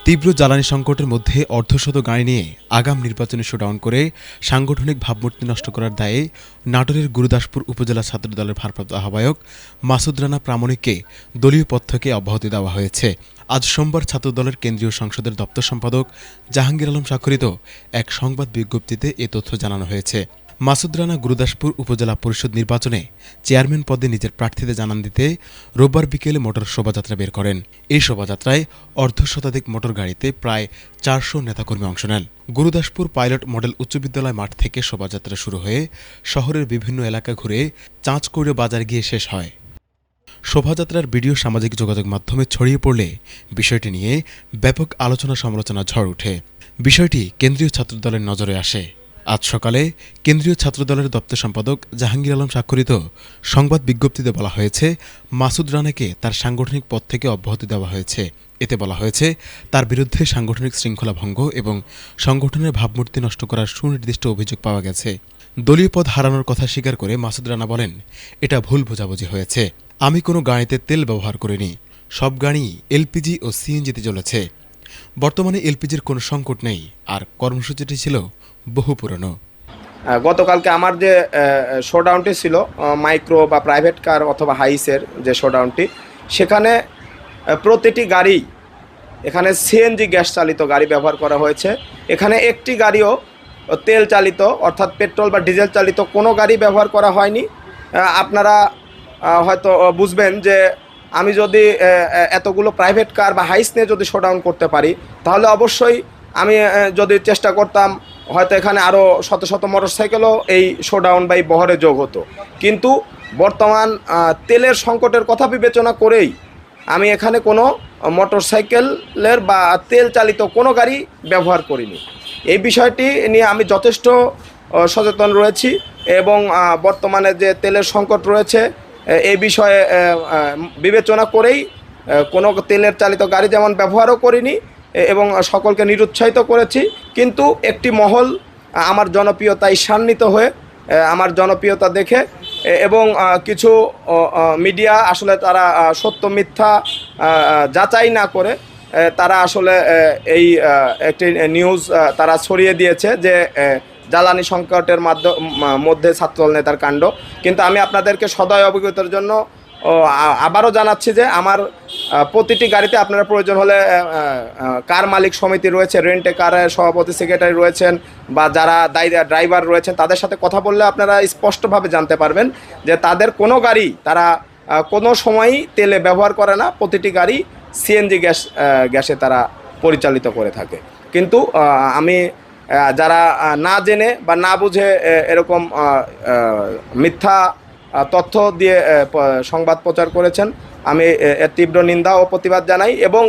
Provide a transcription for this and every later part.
তীব্র জ্বালানি সংকটের মধ্যে অর্ধশত গাড়ি নিয়ে আগাম নির্বাচনী শোডাউন করে সাংগঠনিক ভাবমূর্তি নষ্ট করার দায়ে নাটোরের গুরুদাসপুর উপজেলা ছাত্রদলের ভারপ্রাপ্ত আহ্বায়ক মাসুদ রানা প্রামাণিককে দলীয় পদ থেকে অব্যাহতি দেওয়া হয়েছে। আজ সোমবার ছাত্রদলের কেন্দ্রীয় সংসদের দপ্তর সম্পাদক জাহাঙ্গীর আলম স্বাক্ষরিত এক সংবাদ বিজ্ঞপ্তিতে এ তথ্য জানানো হয়েছে। মাসুদ রানা গুরুদাসপুর উপজেলা পরিষদ নির্বাচনে চেয়ারম্যান পদে নিজের প্রার্থীদের জানান দিতে রোববার বিকেলে মোটর শোভাযাত্রা বের করেন। এই শোভাযাত্রায় অর্ধশতাধিক মোটর গাড়িতে প্রায় 400 নেতাকর্মী অংশ নেন। গুরুদাসপুর পাইলট মডেল উচ্চ বিদ্যালয় মাঠ থেকে শোভাযাত্রা শুরু হয়ে শহরের বিভিন্ন এলাকা ঘুরে চাঁচকৈড় বাজার গিয়ে শেষ হয়। শোভাযাত্রার ভিডিও সামাজিক যোগাযোগ মাধ্যমে ছড়িয়ে পড়লে বিষয়টি নিয়ে ব্যাপক আলোচনা সমালোচনা ঝড় ওঠে। বিষয়টি কেন্দ্রীয় ছাত্রদলের নজরে আসে। আজ সকালে কেন্দ্রীয় ছাত্রদলের দপ্তর সম্পাদক জাহাঙ্গীর আলম স্বাক্ষরিত সংবাদ বিজ্ঞপ্তিতে বলা হয়েছে, মাসুদ রানাকে তার সাংগঠনিক পদ থেকে অব্যাহতি দেওয়া হয়েছে। এতে বলা হয়েছে, তার বিরুদ্ধে সাংগঠনিক শৃঙ্খলা ভঙ্গ এবং সংগঠনের ভাবমূর্তি নষ্ট করার সুনির্দিষ্ট অভিযোগ পাওয়া গেছে। দলীয় পদ হারানোর কথা স্বীকার করে মাসুদ রানা বলেন, এটা ভুল বোঝাবুঝি হয়েছে। আমি কোনো গাড়িতে তেল ব্যবহার করিনি। সব গাড়ি এলপিজি ও সিএনজিতে চলেছে। বর্তমানে এলপিজির কোনো সংকট নেই, আর কর্মসূচিটি ছিল বহু পুরনো। গতকালকে আমার যে শোডাউনটি ছিল মাইক্রো বা প্রাইভেট কার অথবা হাইসের যে শোডাউনটি, সেখানে প্রতিটি গাড়ি এখানে সিএনজি গ্যাস চালিত গাড়ি ব্যবহার করা হয়েছে। এখানে একটি গাড়িও তেল চালিত অর্থাৎ পেট্রোল বা ডিজেল চালিত কোনো গাড়ি ব্যবহার করা হয়নি। আপনারা হয়তো বুঝবেন যে আমি যদি এতগুলো প্রাইভেট কার বা হাইস নিয়ে যদি শোডাউন করতে পারি, তাহলে অবশ্যই আমি যদি চেষ্টা করতাম হয়তো এখানে আরও শত শত মোটরসাইকেলও এই শোডাউন বা এই বহরে যোগ হতো। কিন্তু বর্তমান তেলের সংকটের কথা বিবেচনা করেই আমি এখানে কোনো মোটরসাইকেলের বা তেল চালিত কোনো গাড়ি ব্যবহার করিনি। এই বিষয়টি নিয়ে আমি যথেষ্ট সচেতন রয়েছি এবং বর্তমানে যে তেলের সংকট রয়েছে এই বিষয়ে বিবেচনা করেই কোনো তেলের চালিত গাড়ি যেমন ব্যবহারও করিনি এবং সকলকে নিরুৎসাহিত করেছি। কিন্তু একটি মহল আমার জনপ্রিয়তায় ঈর্ষান্বিত হয়ে আমার জনপ্রিয়তা দেখে এবং কিছু মিডিয়া আসলে তারা সত্য মিথ্যা যাচাই না করে তারা আসলে এই একটি নিউজ তারা ছড়িয়ে দিয়েছে যে জ্বালানি সংকটের মধ্যে ছাত্রদল নেতার কাণ্ড। কিন্তু আমি আপনাদেরকে সদয় অবগতের জন্য আবারও জানাচ্ছি যে আমার প্রতিটি গাড়িতে আপনারা প্রয়োজন হলে কার মালিক সমিতি রয়েছে, রেন্টে কারের সভাপতি সেক্রেটারি রয়েছেন বা যারা ড্রাইভার রয়েছেন, তাদের সাথে কথা বললে আপনারা স্পষ্টভাবে জানতে পারবেন যে তাদের কোনো গাড়ি তারা কোনো সময়ই তেলে ব্যবহার করে না। প্রতিটি গাড়ি সিএনজি গ্যাসে তারা পরিচালিত করে থাকে। কিন্তু আমি যারা না জেনে বা না বুঝে এরকম মিথ্যা তথ্য দিয়ে সংবাদ প্রচার করেছেন, আমি এর তীব্র নিন্দা ও প্রতিবাদ জানাই এবং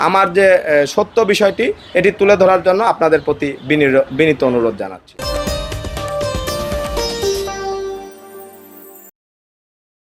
আমার যে সত্য বিষয়টি এটি তুলে ধরার জন্য আপনাদের প্রতি বিনীত অনুরোধ জানাচ্ছি।